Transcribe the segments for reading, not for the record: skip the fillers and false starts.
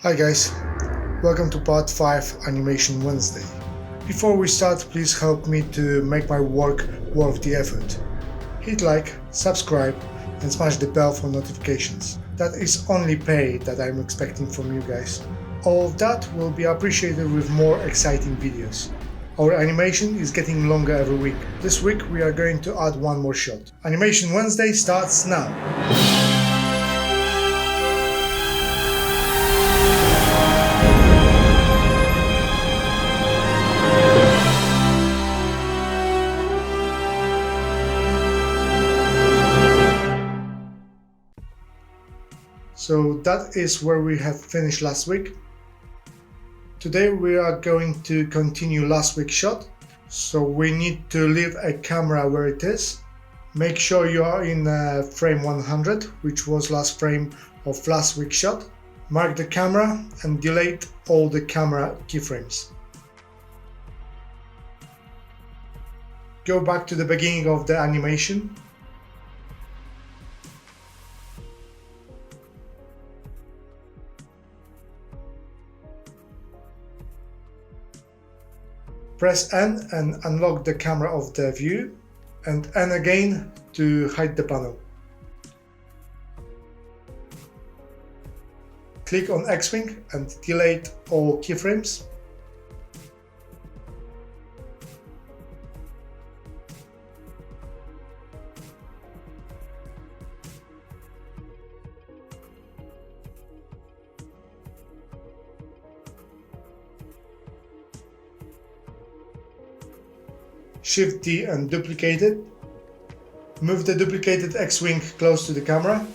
Hi guys, welcome to part 5 Animation Wednesday. Before we start, please help me to make my work worth the effort. Hit like, subscribe and smash the bell for notifications. That is only pay that I'm expecting from you guys. All of that will be appreciated with more exciting videos. Our animation is getting longer every week. This week we are going to add one more shot. Animation Wednesday starts now. So that is where we have finished last week. Today we are going to continue last week's shot. So we need to leave a camera where it is. Make sure you are in frame 100, which was last frame of last week's shot. Mark the camera and delete all the camera keyframes. Go back to the beginning of the animation. Press N and unlock the camera of the view, and N again to hide the panel. Click on Xwing and delete all keyframes. Shift D and duplicate it. Move the duplicated X-Wing close to the camera.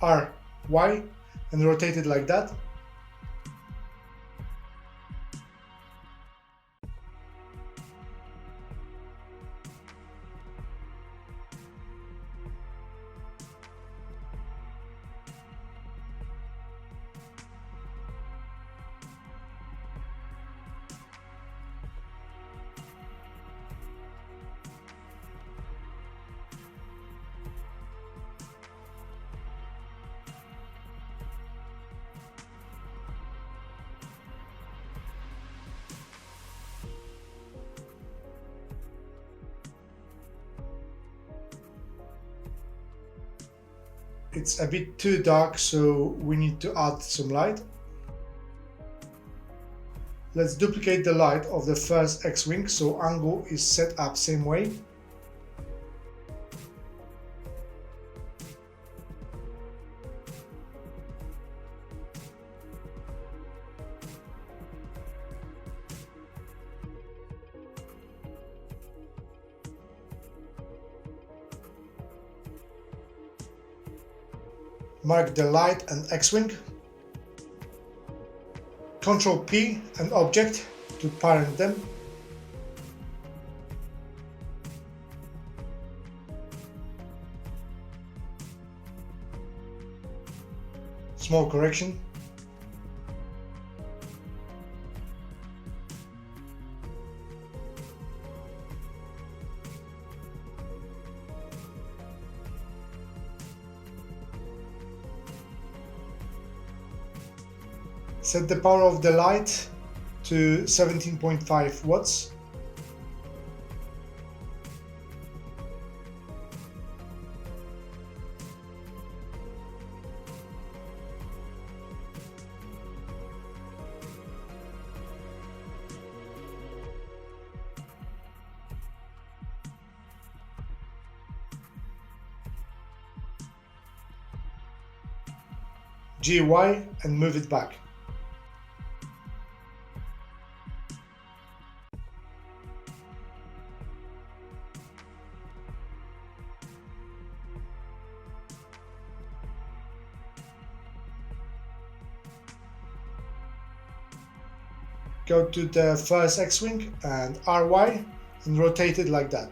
R, Y, and rotate it like that. It's a bit too dark, so we need to add some light. Let's duplicate the light of the first X-Wing so angle is set up same way. Mark the light and X-Wing. Ctrl P and object to parent them. Small correction. Set the power of the light to 17.5 watts. GY and move it back. Go to the first X-Wing and RY and rotate it like that.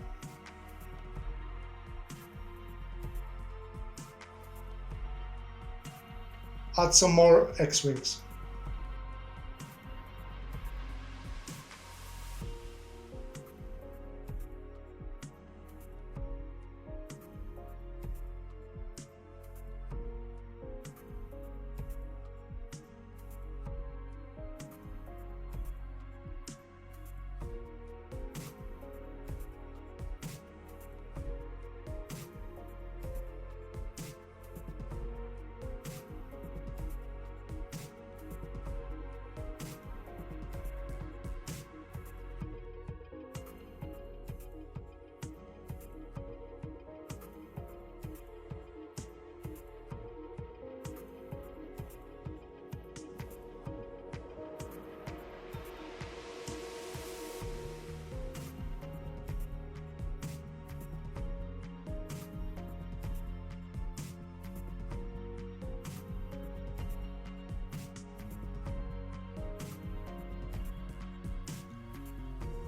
Add some more X-Wings.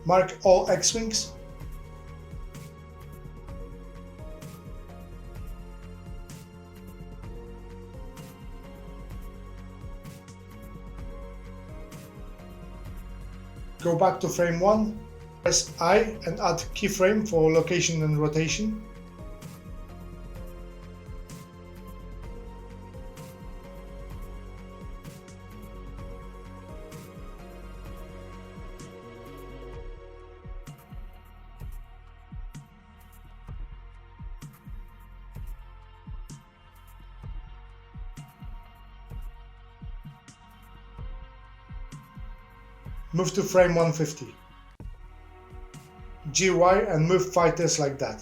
Mark all X-Wings. Go back to frame 1, press I and add keyframe for location and rotation. Move to frame 150. GY and move fighters like that.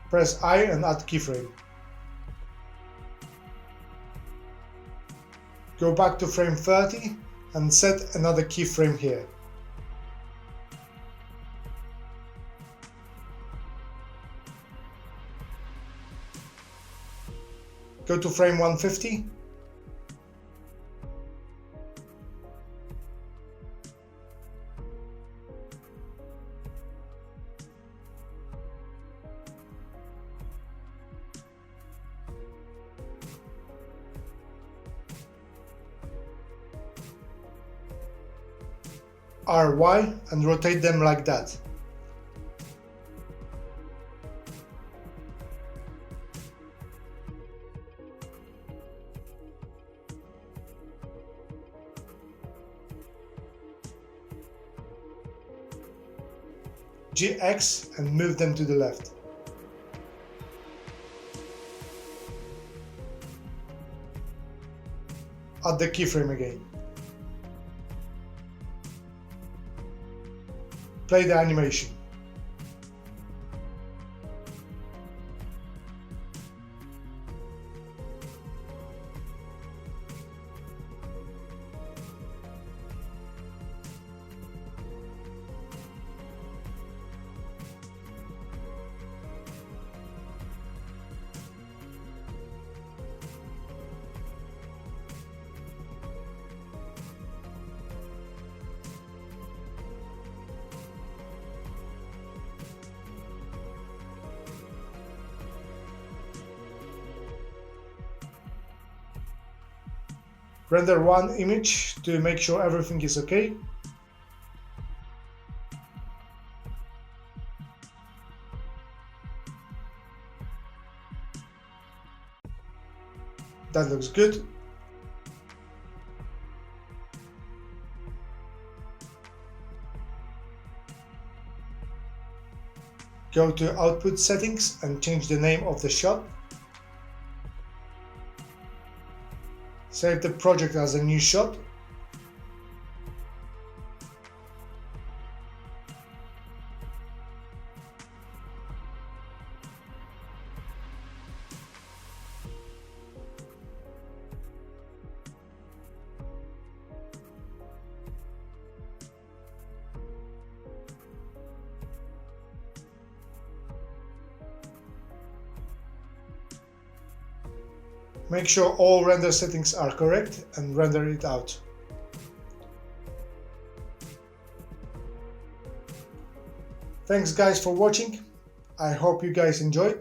Press I and add keyframe. Go back to frame 30 and set another keyframe here. Go to frame 150. RY and rotate them like that. GX and move them to the left. Add the keyframe again. Play the animation. Render one image to make sure everything is okay. That looks good. Go to output settings and change the name of the shot. Save the project as a new shot. Make sure all render settings are correct and render it out. Thanks guys for watching. I hope you guys enjoyed.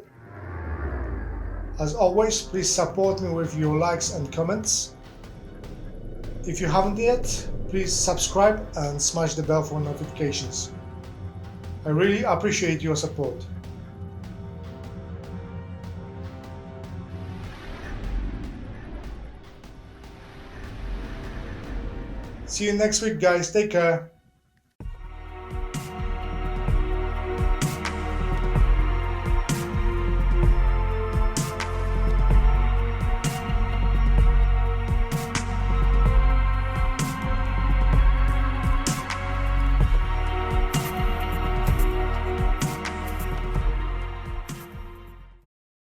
As always, please support me with your likes and comments. If you haven't yet, please subscribe and smash the bell for notifications. I really appreciate your support. See you next week, guys. Take care.